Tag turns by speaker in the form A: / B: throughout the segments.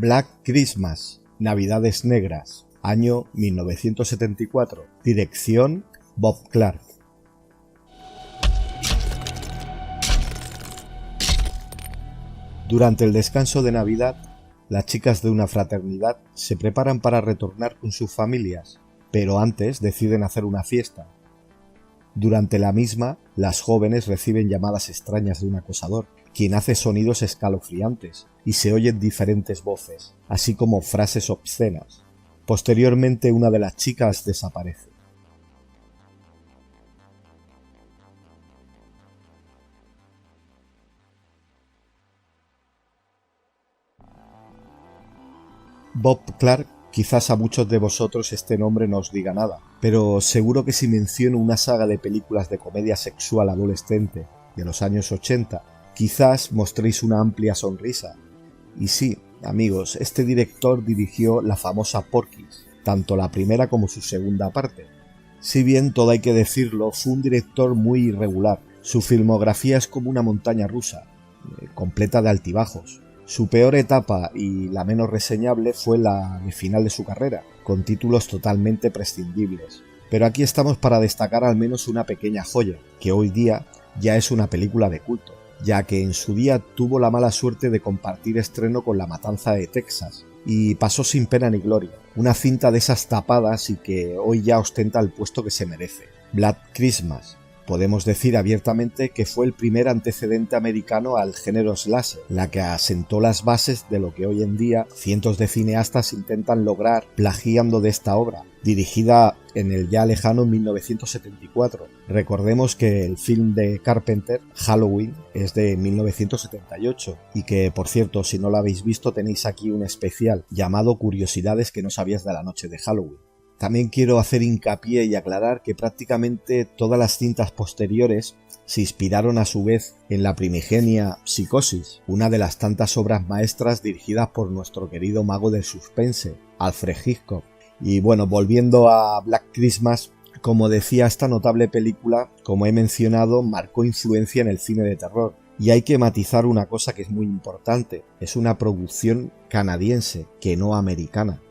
A: Black Christmas, Navidades Negras, año 1974, dirección Bob Clark. Durante el descanso de Navidad, las chicas de una fraternidad se preparan para retornar con sus familias, pero antes deciden hacer una fiesta. Durante la misma, las jóvenes reciben llamadas extrañas de un acosador, quien hace sonidos escalofriantes y se oyen diferentes voces, así como frases obscenas. Posteriormente, una de las chicas desaparece. Bob Clark, quizás a muchos de vosotros este nombre no os diga nada, pero seguro que si menciono una saga de películas de comedia sexual adolescente de los años 80, quizás mostréis una amplia sonrisa. Y sí, amigos, este director dirigió la famosa Porky's, tanto la primera como su segunda parte. Si bien, todo hay que decirlo, fue un director muy irregular. Su filmografía es como una montaña rusa, completa de altibajos. Su peor etapa y la menos reseñable fue la de final de su carrera, con títulos totalmente prescindibles. Pero aquí estamos para destacar al menos una pequeña joya, que hoy día ya es una película de culto, ya que en su día tuvo la mala suerte de compartir estreno con La Matanza de Texas, y pasó sin pena ni gloria, una cinta de esas tapadas y que hoy ya ostenta el puesto que se merece. Black Christmas. Podemos decir abiertamente que fue el primer antecedente americano al género slasher, la que asentó las bases de lo que hoy en día cientos de cineastas intentan lograr plagiando de esta obra, dirigida en el ya lejano 1974. Recordemos que el film de Carpenter, Halloween, es de 1978 y que, por cierto, si no lo habéis visto tenéis aquí un especial llamado Curiosidades que no sabías de la noche de Halloween. También quiero hacer hincapié y aclarar que prácticamente todas las cintas posteriores se inspiraron a su vez en la primigenia Psicosis, una de las tantas obras maestras dirigidas por nuestro querido mago del suspense, Alfred Hitchcock. Y bueno, volviendo a Black Christmas, como decía, esta notable película, como he mencionado, marcó influencia en el cine de terror. Y hay que matizar una cosa que es muy importante, es una producción canadiense, que no americana.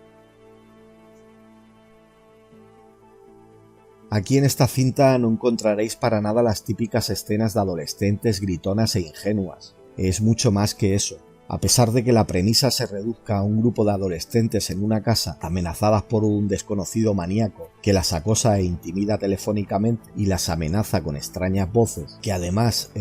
A: Aquí en esta cinta no encontraréis para nada las típicas escenas de adolescentes gritonas e ingenuas. Es mucho más que eso. A pesar de que la premisa se reduzca a un grupo de adolescentes en una casa amenazadas por un desconocido maníaco que las acosa e intimida telefónicamente y las amenaza con extrañas voces, que además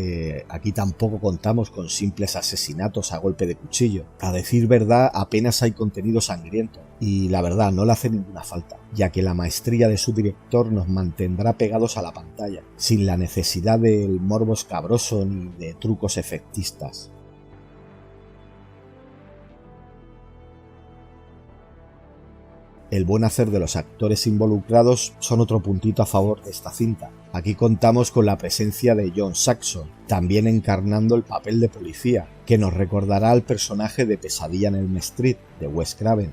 A: aquí tampoco contamos con simples asesinatos a golpe de cuchillo. A decir verdad, apenas hay contenido sangriento y la verdad no le hace ninguna falta, ya que la maestría de su director nos mantendrá pegados a la pantalla, sin la necesidad del morbo escabroso ni de trucos efectistas. El buen hacer de los actores involucrados son otro puntito a favor de esta cinta. Aquí contamos con la presencia de John Saxon, también encarnando el papel de policía, que nos recordará al personaje de Pesadilla en Elm Street, de Wes Craven.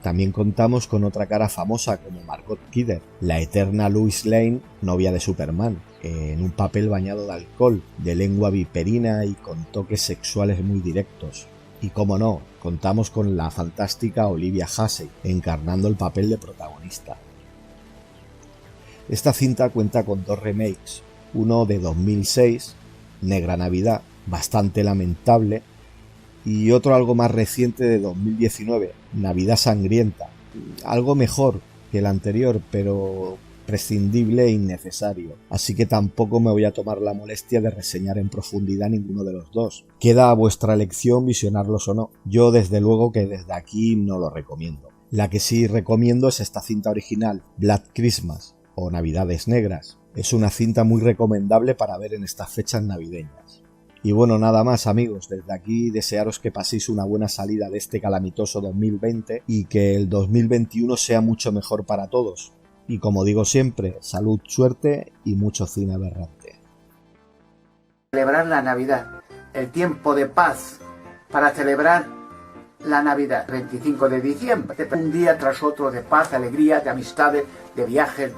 A: También contamos con otra cara famosa como Margot Kidder, la eterna Lois Lane, novia de Superman, en un papel bañado de alcohol, de lengua viperina y con toques sexuales muy directos. Y como no, contamos con la fantástica Olivia Hussey, encarnando el papel de protagonista. Esta cinta cuenta con dos remakes, uno de 2006, Negra Navidad, bastante lamentable, y otro algo más reciente de 2019, Navidad Sangrienta, algo mejor que el anterior, pero prescindible e innecesario, así que tampoco me voy a tomar la molestia de reseñar en profundidad ninguno de los dos. Queda a vuestra elección visionarlos o no. Yo desde luego que desde aquí no lo recomiendo. La que sí recomiendo es esta cinta original, Black Christmas o Navidades Negras. Es una cinta muy recomendable para ver en estas fechas navideñas. Y bueno, nada más amigos, desde aquí desearos que paséis una buena salida de este calamitoso 2020 y que el 2021 sea mucho mejor para todos. Y como digo siempre, salud, suerte y mucho cine aberrante.
B: Celebrar la Navidad, el tiempo de paz para celebrar la Navidad, 25 de diciembre, un día tras otro de paz, de alegría, de amistades, de viajes,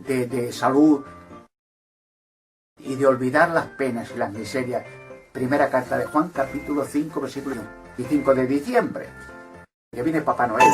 B: de salud y de olvidar las penas y las miserias. Primera carta de Juan, capítulo 5, versículo 1. 25 de diciembre, que viene Papá Noel.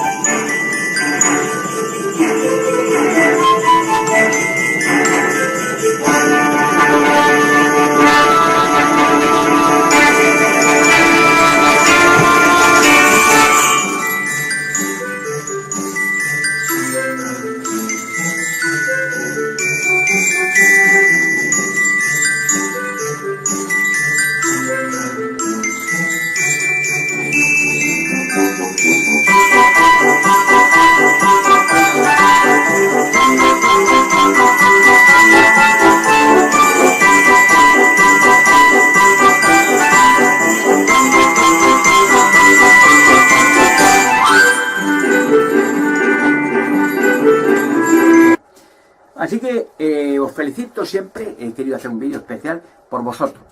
B: Así que os felicito siempre, he querido hacer un vídeo especial por vosotros.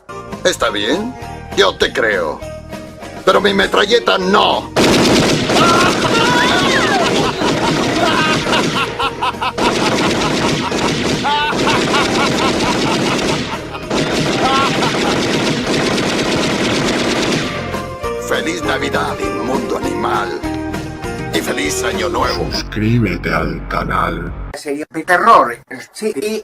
C: Está bien, yo te creo. Pero mi metralleta no. Feliz Navidad, inmundo animal. Y feliz Año Nuevo.
D: Suscríbete al canal.
B: Sería mi terror, sí, y